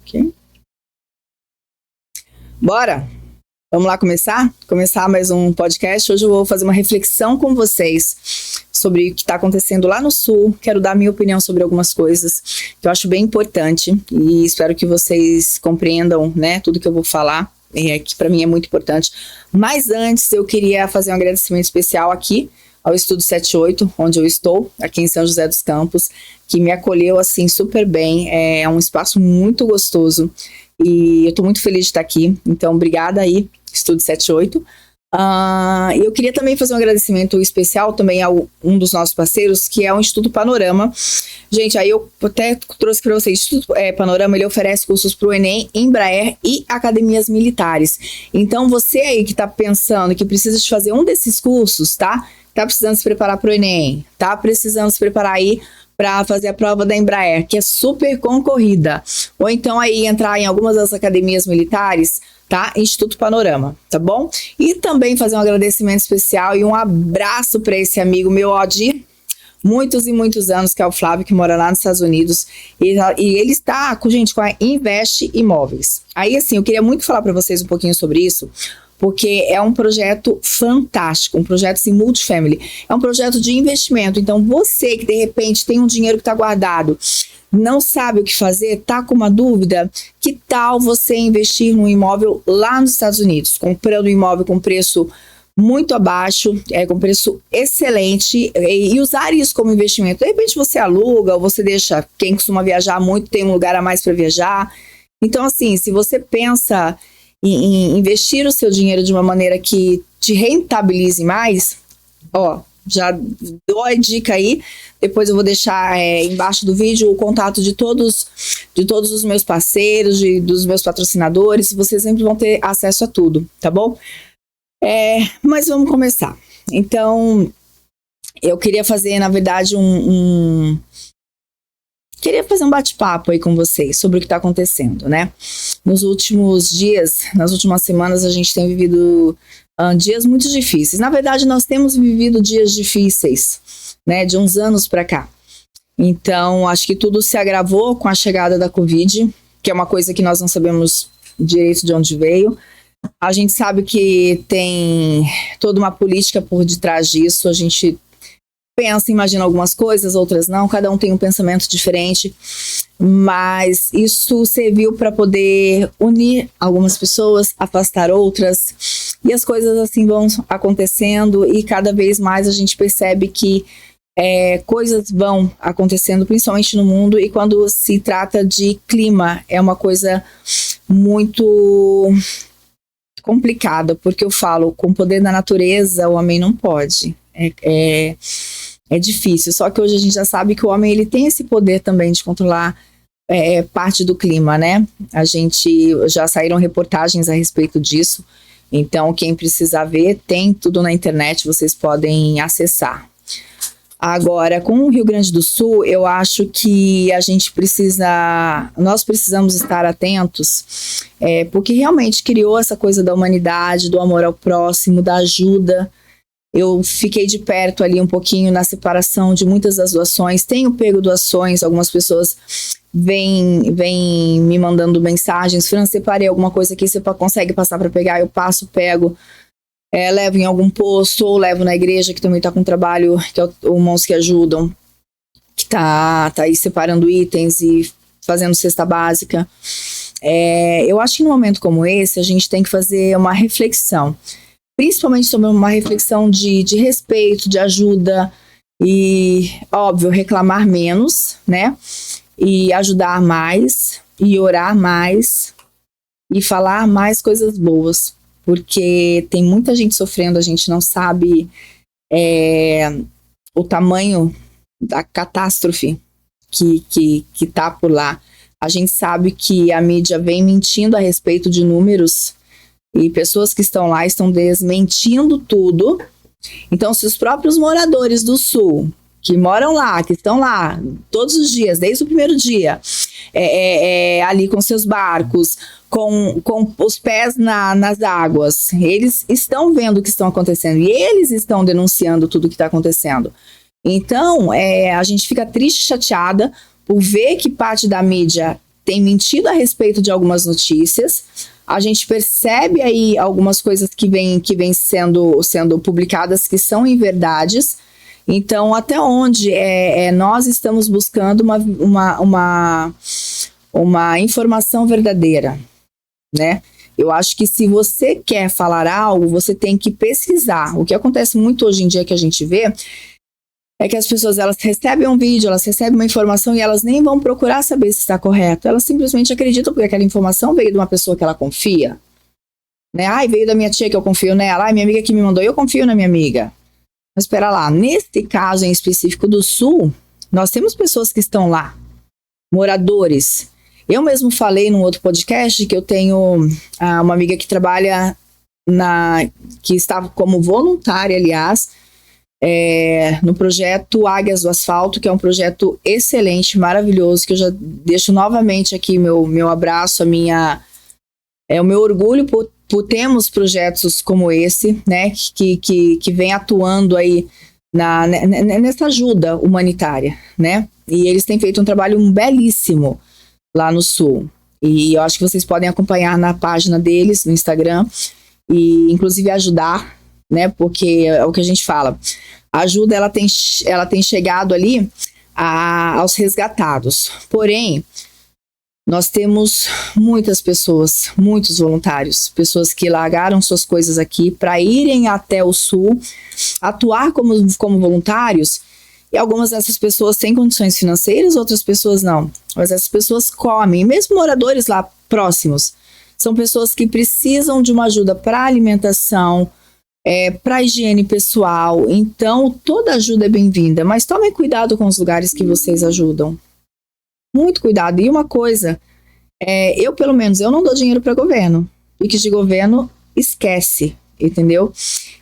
Ok. Bora! Vamos lá começar mais um podcast. Hoje eu vou fazer uma reflexão com vocês sobre o que está acontecendo lá no Sul. Quero dar minha opinião sobre algumas coisas que eu acho bem importante e espero que vocês compreendam, né, tudo que eu vou falar, que para mim é muito importante. Mas antes eu queria fazer um agradecimento especial aqui ao Estúdio 78, onde eu estou, aqui em São José dos Campos, que me acolheu assim super bem. É um espaço muito gostoso e eu estou muito feliz de estar aqui. Então, obrigada aí, Estúdio 78. Eu queria também fazer um agradecimento especial também a um dos nossos parceiros, que é o Instituto Panorama. Gente, aí eu até trouxe para vocês, o Instituto Panorama, ele oferece cursos para o Enem, Embraer e academias militares. Então, você aí que está pensando que precisa de fazer um desses cursos, tá? Tá precisando se preparar para o Enem, tá precisando se preparar aí para fazer a prova da Embraer, que é super concorrida, ou então aí entrar em algumas das academias militares, tá? Instituto Panorama, tá bom? E também fazer um agradecimento especial e um abraço para esse amigo meu, de muitos e muitos anos, que é o Flávio, que mora lá nos Estados Unidos, e ele está com a Invest Imóveis. Aí, assim, eu queria muito falar para vocês um pouquinho sobre isso, porque é um projeto fantástico, um projeto assim, multifamily, é um projeto de investimento. Então você que de repente tem um dinheiro que está guardado, não sabe o que fazer, tá com uma dúvida, que tal você investir num imóvel lá nos Estados Unidos, comprando um imóvel com preço muito abaixo, com preço excelente, e usar isso como investimento. De repente você aluga, ou você deixa, quem costuma viajar muito tem um lugar a mais para viajar. Então assim, se você pensa em investir o seu dinheiro de uma maneira que te rentabilize mais, já dou a dica aí. Depois eu vou deixar embaixo do vídeo o contato de todos os meus parceiros, dos meus patrocinadores. Vocês sempre vão ter acesso a tudo, tá bom? Mas vamos começar. Então, eu queria fazer, na verdade, queria fazer um bate-papo aí com vocês sobre o que está acontecendo, né? Nos últimos dias, nas últimas semanas, a gente tem vivido dias muito difíceis. Na verdade, nós temos vivido dias difíceis, né? De uns anos para cá. Então, acho que tudo se agravou com a chegada da Covid, que é uma coisa que nós não sabemos direito de onde veio. A gente sabe que tem toda uma política por detrás disso. A gente pensa, imagina algumas coisas, outras não, cada um tem um pensamento diferente, mas isso serviu para poder unir algumas pessoas, afastar outras, e as coisas assim vão acontecendo, e cada vez mais a gente percebe que coisas vão acontecendo, principalmente no mundo, e quando se trata de clima, é uma coisa muito complicada, porque eu falo, com o poder da natureza, o homem não pode. É difícil, só que hoje a gente já sabe que o homem ele tem esse poder também de controlar parte do clima, né? Já saíram reportagens a respeito disso, então quem precisar ver, tem tudo na internet, vocês podem acessar. Agora, com o Rio Grande do Sul, eu acho que nós precisamos estar atentos, porque realmente criou essa coisa da humanidade, do amor ao próximo, da ajuda. Eu fiquei de perto ali um pouquinho na separação de muitas das doações, tenho pego doações, algumas pessoas vêm me mandando mensagens, Fran, separei alguma coisa aqui, você consegue passar para pegar? Eu passo, pego, levo em algum posto, ou levo na igreja, que também está com trabalho, que é o Irmãos que Ajudam, que tá aí separando itens e fazendo cesta básica. Eu acho que num momento como esse, a gente tem que fazer uma reflexão, principalmente sobre uma reflexão de respeito, de ajuda e, óbvio, reclamar menos, né? E ajudar mais, e orar mais, e falar mais coisas boas, porque tem muita gente sofrendo, a gente não sabe o tamanho da catástrofe que tá por lá. A gente sabe que a mídia vem mentindo a respeito de números, e pessoas que estão lá estão desmentindo tudo. Então, se os próprios moradores do Sul, que moram lá, que estão lá todos os dias, desde o primeiro dia, ali com seus barcos, com os pés nas águas, eles estão vendo o que está acontecendo e eles estão denunciando tudo o que está acontecendo. Então, a gente fica triste e chateada por ver que parte da mídia tem mentido a respeito de algumas notícias, a gente percebe aí algumas coisas que vêm sendo publicadas que são inverdades. Então, até onde nós estamos buscando uma informação verdadeira, né? Eu acho que se você quer falar algo, você tem que pesquisar. O que acontece muito hoje em dia que a gente vê é que as pessoas, elas recebem um vídeo, elas recebem uma informação e elas nem vão procurar saber se está correto. Elas simplesmente acreditam porque aquela informação veio de uma pessoa que ela confia, né? Ai, veio da minha tia que eu confio nela. Ai, minha amiga que me mandou, eu confio na minha amiga. Mas espera lá, nesse caso em específico do Sul, nós temos pessoas que estão lá, moradores. Eu mesmo falei num outro podcast que eu tenho uma amiga que trabalha que estava como voluntária, aliás, no projeto Águias do Asfalto, que é um projeto excelente, maravilhoso, que eu já deixo novamente aqui meu abraço, o meu orgulho por termos projetos como esse, né, que vem atuando aí nessa ajuda humanitária, né, e eles têm feito um trabalho belíssimo lá no Sul, e eu acho que vocês podem acompanhar na página deles, no Instagram, e inclusive ajudar, né, porque é o que a gente fala, a ajuda ela tem chegado ali aos resgatados, porém, nós temos muitas pessoas, muitos voluntários, pessoas que largaram suas coisas aqui para irem até o Sul, atuar como voluntários, e algumas dessas pessoas têm condições financeiras, outras pessoas não, mas essas pessoas comem, mesmo moradores lá próximos, são pessoas que precisam de uma ajuda para alimentação, para higiene pessoal, então toda ajuda é bem-vinda, mas tomem cuidado com os lugares que vocês ajudam. Muito cuidado. E uma coisa, eu pelo menos, eu não dou dinheiro para governo. Piques de governo, esquece, entendeu?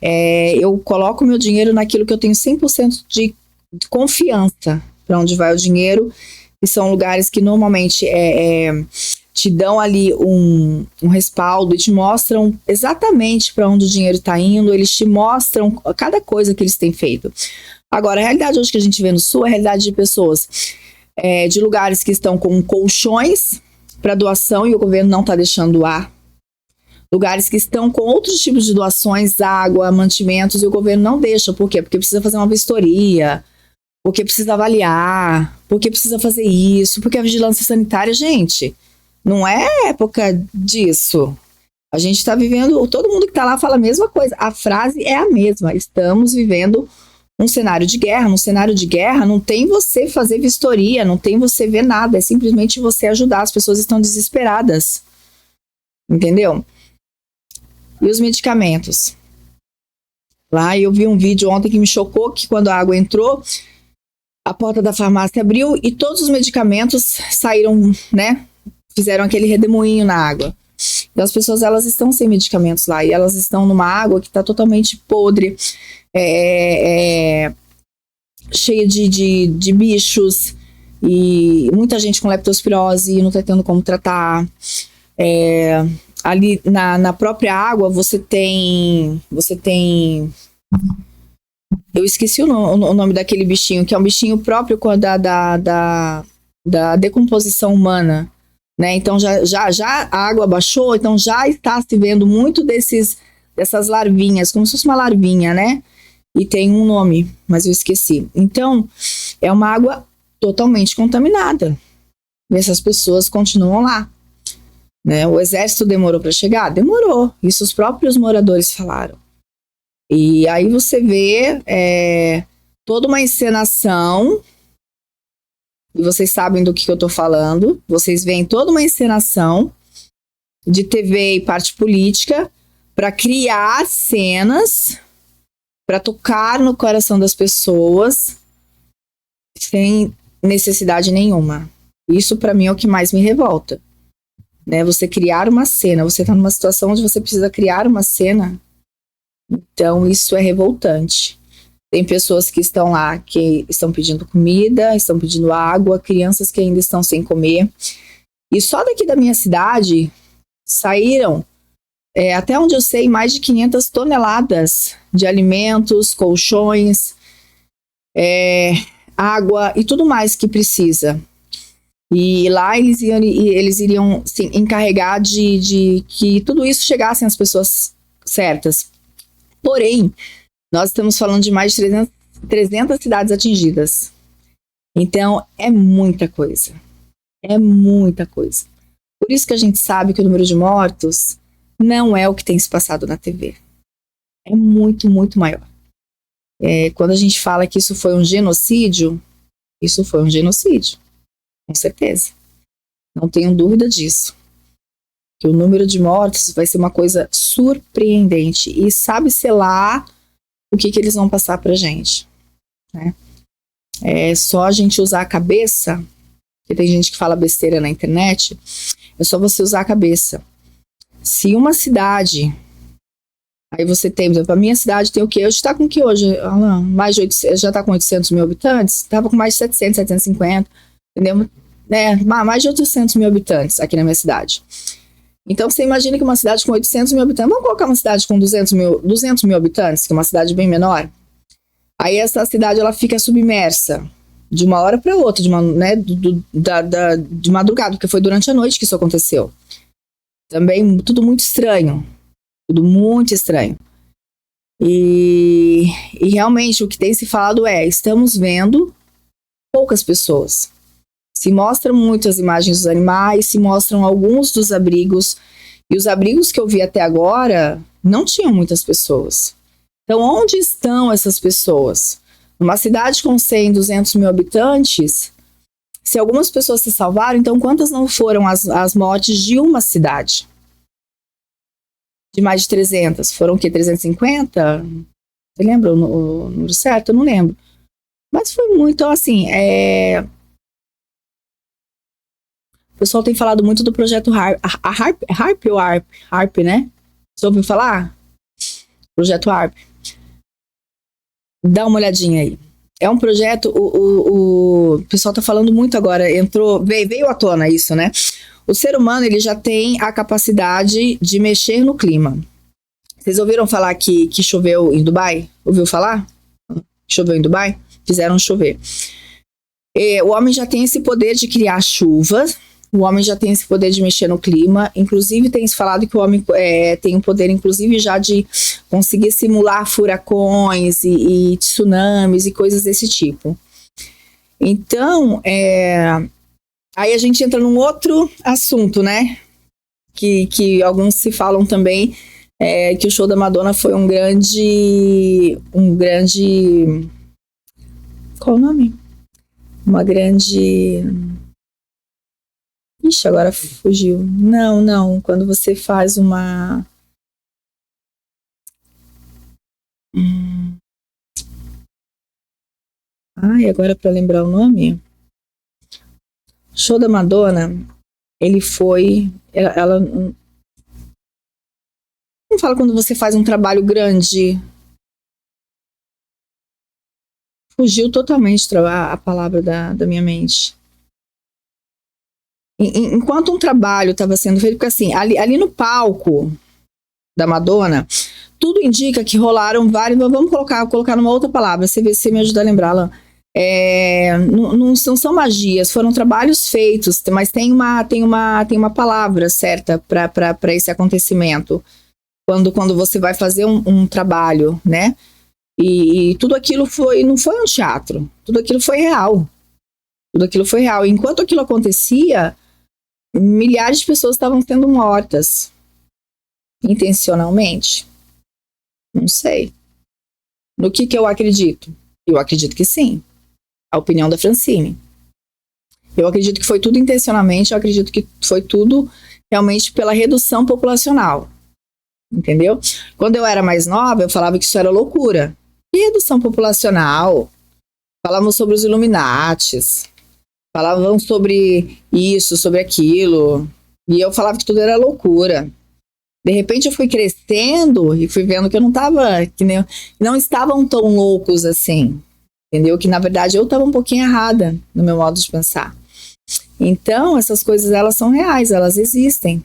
Eu coloco meu dinheiro naquilo que eu tenho 100% de confiança para onde vai o dinheiro, e são lugares que normalmente te dão ali um respaldo e te mostram exatamente para onde o dinheiro está indo, eles te mostram cada coisa que eles têm feito. Agora, a realidade hoje que a gente vê no Sul é a realidade de pessoas de lugares que estão com colchões para doação e o governo não está deixando doar. Lugares que estão com outros tipos de doações, água, mantimentos, e o governo não deixa. Por quê? Porque precisa fazer uma vistoria, porque precisa avaliar, porque precisa fazer isso, porque a vigilância sanitária, gente, não é época disso. A gente está vivendo, todo mundo que está lá fala a mesma coisa. A frase é a mesma. Estamos vivendo um cenário de guerra. No cenário de guerra não tem você fazer vistoria, não tem você ver nada, é simplesmente você ajudar. As pessoas estão desesperadas, entendeu? E os medicamentos? Lá eu vi um vídeo ontem que me chocou, que quando a água entrou, a porta da farmácia abriu e todos os medicamentos saíram, né? Fizeram aquele redemoinho na água. Então as pessoas, elas estão sem medicamentos lá, e elas estão numa água que está totalmente podre, cheia de bichos, e muita gente com leptospirose e não está tendo como tratar. Ali na própria água você tem eu esqueci o nome daquele bichinho, que é um bichinho próprio da decomposição humana, né? Então já a água baixou, então já está se vendo muito dessas larvinhas, como se fosse uma larvinha, né? E tem um nome, mas eu esqueci. Então, é uma água totalmente contaminada. E essas pessoas continuam lá, né? O exército demorou para chegar? Demorou. Isso os próprios moradores falaram. E aí você vê toda uma encenação, e vocês sabem do que eu estou falando, vocês veem toda uma encenação de TV e parte política para criar cenas, para tocar no coração das pessoas sem necessidade nenhuma. Isso para mim é o que mais me revolta, né? Você criar uma cena, você está numa situação onde você precisa criar uma cena, então isso é revoltante. Tem pessoas que estão lá, que estão pedindo comida, estão pedindo água, crianças que ainda estão sem comer, e só daqui da minha cidade saíram, até onde eu sei, mais de 500 toneladas de alimentos, colchões, água e tudo mais que precisa. E lá eles iriam se encarregar de que tudo isso chegasse às pessoas certas. Porém, nós estamos falando de mais de 300 cidades atingidas. Então, é muita coisa. É muita coisa. Por isso que a gente sabe que o número de mortos não é o que tem se passado na TV. É muito, muito maior. Quando a gente fala que isso foi um genocídio, isso foi um genocídio. Com certeza. Não tenho dúvida disso. Que o número de mortos vai ser uma coisa surpreendente. E sabe-se lá o que eles vão passar pra gente. Né? É só a gente usar a cabeça, porque tem gente que fala besteira na internet, é só você usar a cabeça. Se uma cidade, aí você tem, por exemplo, a minha cidade tem o quê? Hoje tá com o que hoje, Alan? Mais de 800, já tá com 800 mil habitantes? Tava com mais de 700, 750, entendeu? Mais de 800 mil habitantes aqui na minha cidade. Então você imagina que uma cidade com 800 mil habitantes, vamos colocar uma cidade com 200 mil habitantes, que é uma cidade bem menor. Aí essa cidade ela fica submersa de uma hora para outra, de madrugada, porque foi durante a noite que isso aconteceu. Também tudo muito estranho. Tudo muito estranho. E realmente o que tem se falado estamos vendo poucas pessoas. Se mostram muito as imagens dos animais, se mostram alguns dos abrigos. E os abrigos que eu vi até agora não tinham muitas pessoas. Então, onde estão essas pessoas? Numa cidade com 100, 200 mil habitantes, se algumas pessoas se salvaram, então quantas não foram as mortes de uma cidade? De mais de 300? Foram o quê? 350? Você lembra o número certo? Eu não lembro. Mas foi muito, então assim, o pessoal tem falado muito do projeto HARP, né? Você ouviu falar? Projeto HARP. Dá uma olhadinha aí. É um projeto, o pessoal tá falando muito agora, veio à tona isso, né? O ser humano, ele já tem a capacidade de mexer no clima. Vocês ouviram falar que choveu em Dubai? Ouviu falar? Choveu em Dubai? Fizeram chover. O homem já tem esse poder de criar chuvas, o homem já tem esse poder de mexer no clima, inclusive tem se falado que o homem tem o poder, inclusive, já de conseguir simular furacões e tsunamis e coisas desse tipo. Então, aí a gente entra num outro assunto, né? Que alguns se falam também, que o show da Madonna foi um grande... Qual o nome? Uma grande... Ixi, agora fugiu. Não. Quando você faz uma... Ai, agora para lembrar o nome... Show da Madonna, ele foi... Ela não fala quando você faz um trabalho grande. Fugiu totalmente a palavra da minha mente. Enquanto um trabalho estava sendo feito, porque assim, ali no palco da Madonna, tudo indica que rolaram vários... Vamos colocar numa outra palavra, você me ajuda a lembrá-la. Não são magias, foram trabalhos feitos, mas tem uma palavra certa para esse acontecimento. Quando você vai fazer um trabalho, né? E tudo aquilo não foi um teatro, tudo aquilo foi real. Tudo aquilo foi real. E enquanto aquilo acontecia, milhares de pessoas estavam sendo mortas. Intencionalmente? Não sei. No que eu acredito? Eu acredito que sim. A opinião da Francine. Eu acredito que foi tudo intencionalmente, eu acredito que foi tudo realmente pela redução populacional. Entendeu? Quando eu era mais nova, eu falava que isso era loucura. E redução populacional? Falavam sobre os Illuminatis, falavam sobre isso, sobre aquilo, e eu falava que tudo era loucura. De repente eu fui crescendo e fui vendo que eu não estavam tão loucos assim, entendeu? Que na verdade eu estava um pouquinho errada no meu modo de pensar. Então essas coisas, elas são reais, elas existem,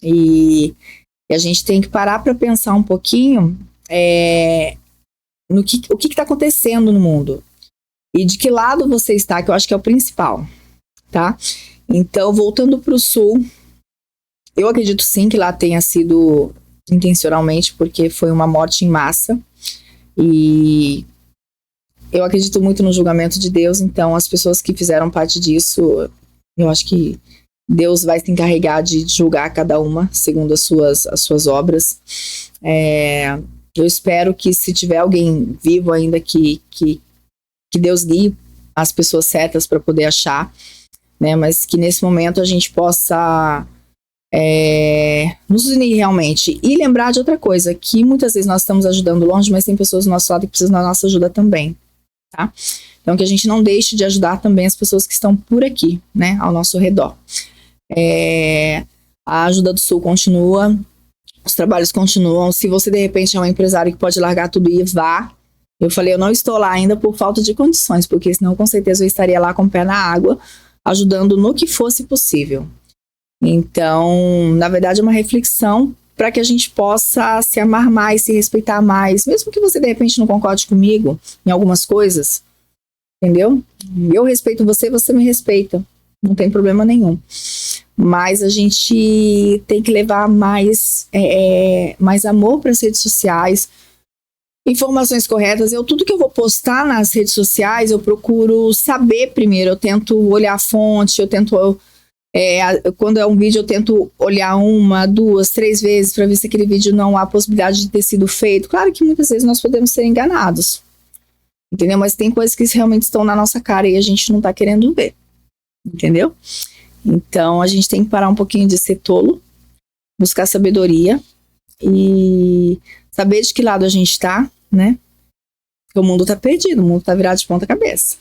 e a gente tem que parar para pensar um pouquinho o que está acontecendo no mundo e de que lado você está, que eu acho que é o principal, tá? Então, voltando para o Sul, eu acredito sim que lá tenha sido intencionalmente, porque foi uma morte em massa. E eu acredito muito no julgamento de Deus, então as pessoas que fizeram parte disso, eu acho que Deus vai se encarregar de julgar cada uma segundo as suas obras. Eu espero que, se tiver alguém vivo ainda, que Deus guie as pessoas certas para poder achar, né? Mas que nesse momento a gente possa nos unir realmente. E lembrar de outra coisa, que muitas vezes nós estamos ajudando longe, mas tem pessoas do nosso lado que precisam da nossa ajuda também, tá? Então que a gente não deixe de ajudar também as pessoas que estão por aqui, né? Ao nosso redor. A ajuda do Sul continua, os trabalhos continuam. Se você de repente é um empresário que pode largar tudo e ir, vá. Eu falei, eu não estou lá ainda por falta de condições, porque senão com certeza eu estaria lá com o pé na água, ajudando no que fosse possível. Então, na verdade é uma reflexão para que a gente possa se amar mais, se respeitar mais, mesmo que você de repente não concorde comigo em algumas coisas, entendeu? Eu respeito você, você me respeita, não tem problema nenhum. Mas a gente tem que levar mais amor para as redes sociais, informações corretas. Tudo que eu vou postar nas redes sociais, eu procuro saber primeiro, eu tento olhar a fonte, eu tento, quando é um vídeo, eu tento olhar 1, 2, 3 vezes para ver se aquele vídeo não há possibilidade de ter sido feito. Claro que muitas vezes nós podemos ser enganados, entendeu? Mas tem coisas que realmente estão na nossa cara e a gente não está querendo ver, entendeu? Então a gente tem que parar um pouquinho de ser tolo, buscar sabedoria e saber de que lado a gente tá, né? Porque o mundo tá perdido, o mundo tá virado de ponta cabeça.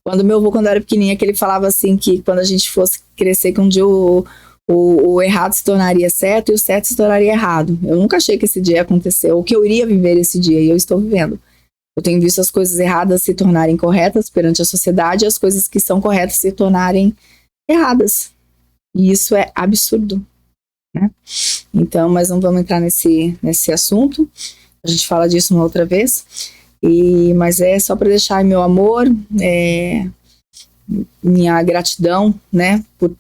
Quando meu avô, quando eu era pequenininha, que ele falava assim, que quando a gente fosse crescer, que um dia o errado se tornaria certo e o certo se tornaria errado. Eu nunca achei que esse dia ia acontecer, ou que eu iria viver esse dia, e eu estou vivendo. Eu tenho visto as coisas erradas se tornarem corretas perante a sociedade, e as coisas que são corretas se tornarem erradas. E isso é absurdo, né? Então, mas não vamos entrar nesse assunto. A gente fala disso uma outra vez. Mas é só para deixar meu amor, minha gratidão, né? Por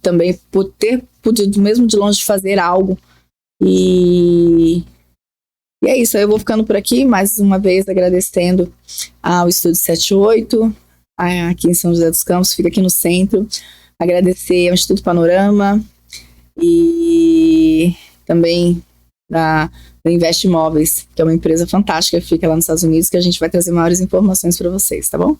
ter podido, mesmo de longe, fazer algo. E é isso. Eu vou ficando por aqui, mais uma vez agradecendo ao Estúdio 78, aqui em São José dos Campos, fica aqui no centro. Agradecer ao Instituto Panorama e também da Invest Imóveis, que é uma empresa fantástica que fica lá nos Estados Unidos, que a gente vai trazer maiores informações para vocês, tá bom?